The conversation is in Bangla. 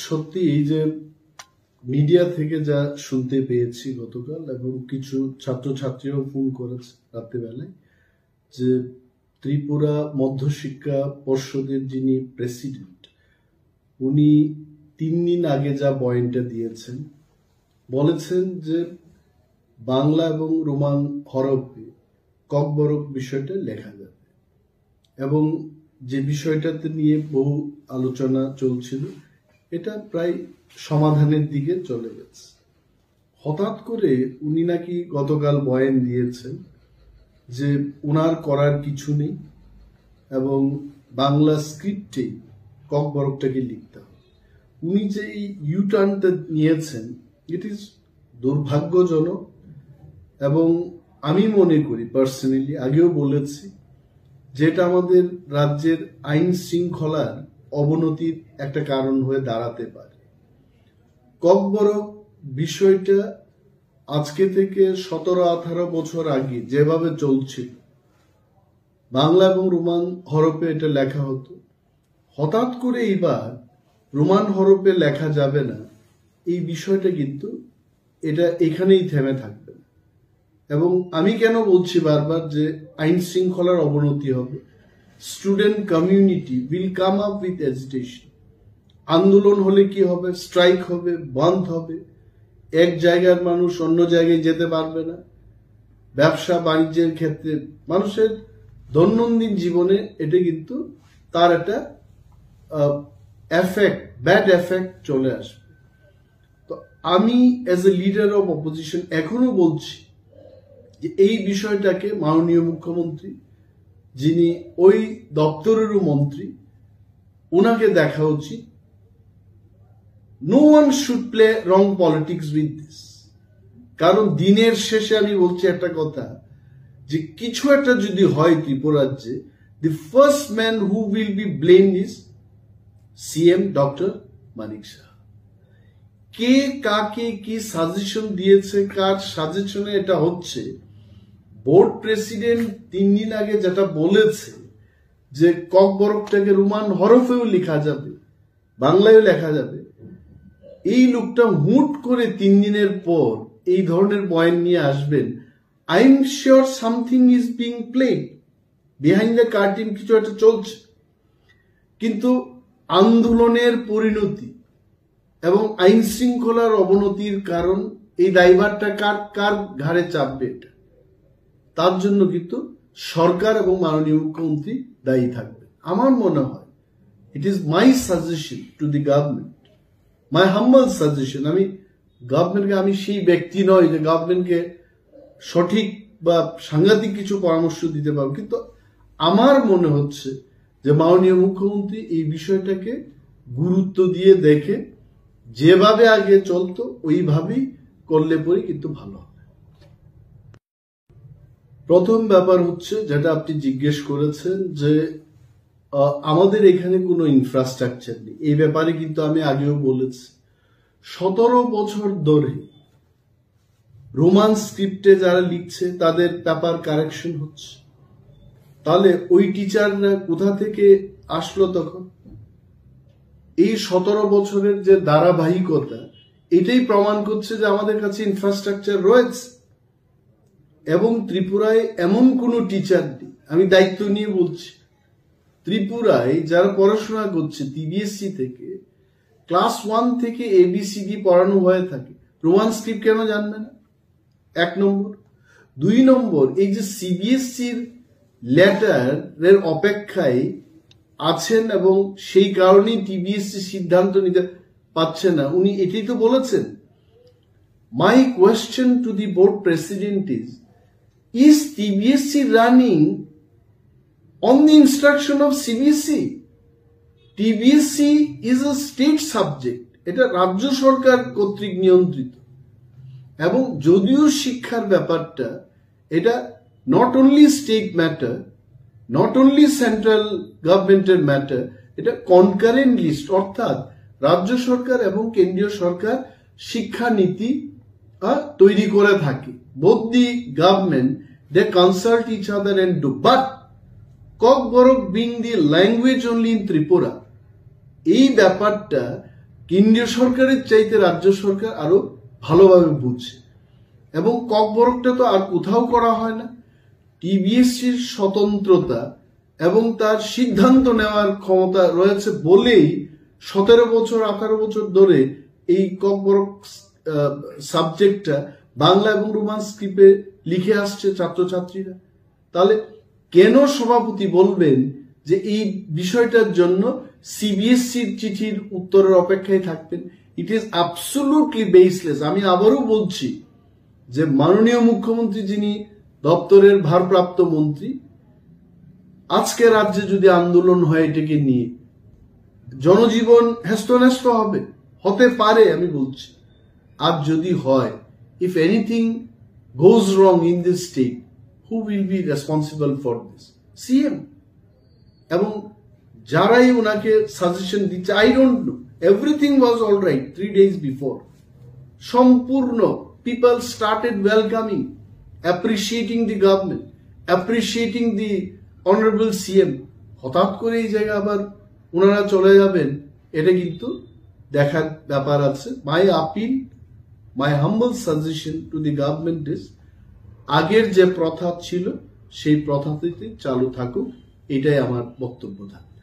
সত্যি এই যে মিডিয়া থেকে যা শুনতে পেয়েছি গতকাল, এবং কিছু ছাত্রছাত্রীরাও ফোন করেছে রাত্রিবেলায়, যে ত্রিপুরা মধ্যশিক্ষা পর্ষদের যিনি প্রেসিডেন্ট, উনি 3 দিন আগে যা বয়ানটা দিয়েছেন, বলেছেন যে বাংলা এবং রোমান হরফে ককবরক বিষয়টা লেখা যাবে, এবং যে বিষয়টাতে নিয়ে বহু আলোচনা চলছিল এটা প্রায় সমাধানের দিকে চলে গেছে। হঠাৎ করে উনি নাকি গতকাল বয়ান দিয়েছেন যে উনার করার কিছু নেই এবং বাংলা স্ক্রিপ্টে ককবরকটাকে লিখতে হবে। উনি যে এই ইউটার্নটা নিয়েছেন, ইট ইজ দুর্ভাগ্যজনক, এবং আমি মনে করি পার্সোনালি, আগেও বলেছি, যেটা আমাদের রাজ্যের আইন শৃঙ্খলার অবনতির একটা কারণ হয়ে দাঁড়াতে পারে। ককবরক বিষয়টা আজকে থেকে 17-18 বছর আগে যেভাবে চলছিল, বাংলা এবং রোমান হরফে এটা লেখা হতো, হঠাৎ করে এইবার রোমান হরফে লেখা যাবে না, এই বিষয়টা কিন্তু এটা এখানেই থেমে থাকবে না। এবং আমি কেন বলছি বারবার যে আইন শৃঙ্খলার অবনতি হবে, student community will come up with agitation. আন্দোলন হলে কি হবে? স্ট্রাইক হবে, বন্ধ হবে, এক জায়গার মানুষ অন্য জায়গায় যেতে পারবে না। ব্যবসা বাণিজ্যের ক্ষেত্রে, মানুষের দৈনন্দিন জীবনে এটা কিন্তু তার একটা এফেক্ট, ব্যাড এফেক্ট চলে আসবে। তো আমি as a leader of opposition এখনো বলছি যে এই বিষয়টাকে মাননীয় মুখ্যমন্ত্রী, যিনি ওই দপ্তরেরও মন্ত্রী, ওনাকে দেখা উচিত। No one should play wrong politics with this. কারণ দিনের শেষে আমি বলছি একটা কথা, যে কিছু একটা যদি হয় ত্রিপুরাজ্যে, the first man who will be blamed is CM doctor Manik Saha. কে কাকে কি সাজেশন দিয়েছে, কার সাজেশনে এটা হচ্ছে, বোর্ড প্রেসিডেন্ট 3 দিন আগে যেটা বলেছে যে ককবরকটাকে রোমান হরফেও লেখা যাবে, বাংলায়ও লেখা যাবে, এই লোকটা হুট করে 3 দিনের পর এই ধরনের বয়ান নিয়ে আসবেন। I am sure something is being played behind the curtain, কিছু একটা চলছে। কিন্তু আন্দোলনের পরিণতি এবং আইন শৃঙ্খলার অবনতির কারণ, এই দায়ভারটা কার ঘাড়ে চাপবে? এটা তার জন্য কিন্তু সরকার এবং মাননীয় মুখ্যমন্ত্রী দায়ী থাকবে। আমার মনে হয়, it is my suggestion to the government, my humble suggestion. আমি গভর্নমেন্টকে, আমি সেই ব্যক্তি নয় যে গভর্নমেন্টকে সঠিক বা সাংঘাতিক কিছু পরামর্শ দিতে পারবো, কিন্তু আমার মনে হচ্ছে যে মাননীয় মুখ্যমন্ত্রী এই বিষয়টাকে গুরুত্ব দিয়ে দেখে যেভাবে আগে চলতো ওইভাবেই করলে পরে কিন্তু ভালো হবে। প্রথম ব্যাপার হচ্ছে যেটা আপনি জিজ্ঞেস করেছেন, যে আমাদের এখানে কোনো ইনফ্রাস্ট্রাকচার নেই। এই ব্যাপারে কিন্তু আমি আগেও বলেছি, 17 বছর ধরে রোমান স্ক্রিপ্টে যারা লিখছে তাদের পেপার কারেকশন হচ্ছে। তাহলে ওই টিচাররা কোথা থেকে আসলো তখন? এই 17 বছরের যে ধারাবাহিকতা, এটাই প্রমাণ করছে যে আমাদের কাছে ইনফ্রাস্ট্রাকচার রয়েছে। এবং ত্রিপুরায় এমন কোনো টিচার নেই, আমি দায়িত্ব নিয়ে বলছি, ত্রিপুরায় যারা পড়াশোনা করছে টিবিএসসি থেকে, ক্লাস 1 থেকে এবিসিডি পড়ানো হয়ে থাকে, রোমান স্ক্রিপ্ট কেন জানবে না? 1 নম্বর। 2 নম্বর, এই যে সিবিএসসির লেটারের অপেক্ষায় আছেন এবং সেই কারণেই টিবিএসসি সিদ্ধান্ত নিতে পারছে না, উনি এটাই তো বলেছেন। My question to the board president is TBSC running on the instruction of CBSC? TBSC is a state subject, এটা রাজ্য সরকার কর্তৃক নিয়ন্ত্রিত, এবং যদিও শিক্ষার ব্যাপারটা এটা not only state matter, not only central গভর্নমেন্টের ম্যাটার, এটা কনকারেন্ট লিস্ট, অর্থাৎ রাজ্য সরকার এবং কেন্দ্রীয় সরকার শিক্ষা নীতি তৈরি করে থাকে। Both the government, they consult each other and do. But Kokborok being the language only in Tripura, এই ব্যাপারটা কেন্দ্রীয় সরকারের চাইতে রাজ্য সরকার আরো ভালোভাবে বুঝছে, এবং ককবরকটা তো আর কোথাও করা হয় না। টিবিএসসির স্বতন্ত্রতা এবং তার সিদ্ধান্ত নেওয়ার ক্ষমতা রয়েছে বলেই 17 বছর 18 বছর ধরে এই ককবরক সাবজেক্টটা বাংলা এবং রোমান স্ক্রিপ্টে লিখে আসছে ছাত্রছাত্রীরা। তাহলে কেন সভাপতি বলবেন যে এই বিষয়টার জন্য সিবিএসসির চিঠির উত্তরের অপেক্ষায় থাকবেন? It is absolutely baseless. আমি আবারও বলছি যে মাননীয় মুখ্যমন্ত্রী, যিনি দপ্তরের ভারপ্রাপ্ত মন্ত্রী, আজকে রাজ্যে যদি আন্দোলন হয় এটাকে নিয়ে, জনজীবন হেস্তনেস্ত হবে, হতে পারে আমি বলছি। আর যদি হয়, if anything goes wrong in this state, who will be responsible for this? CM এবং যারাই ওনাকে সাজেশন দিচ্ছে, I don't know, everything was all right 3 days before. সম্পূর্ণ people started welcoming, appreciating the government, appreciating the honourable CM. হঠাৎ করে এই জায়গায় আবার ওনারা চলে যাবেন, এটা কিন্তু দেখার ব্যাপার আছে। My appeal, my humble suggestion to the government is, আগের যে প্রথা ছিল সেই প্রথাটিতে চালু থাকুক, এটাই আমার বক্তব্য থাকে।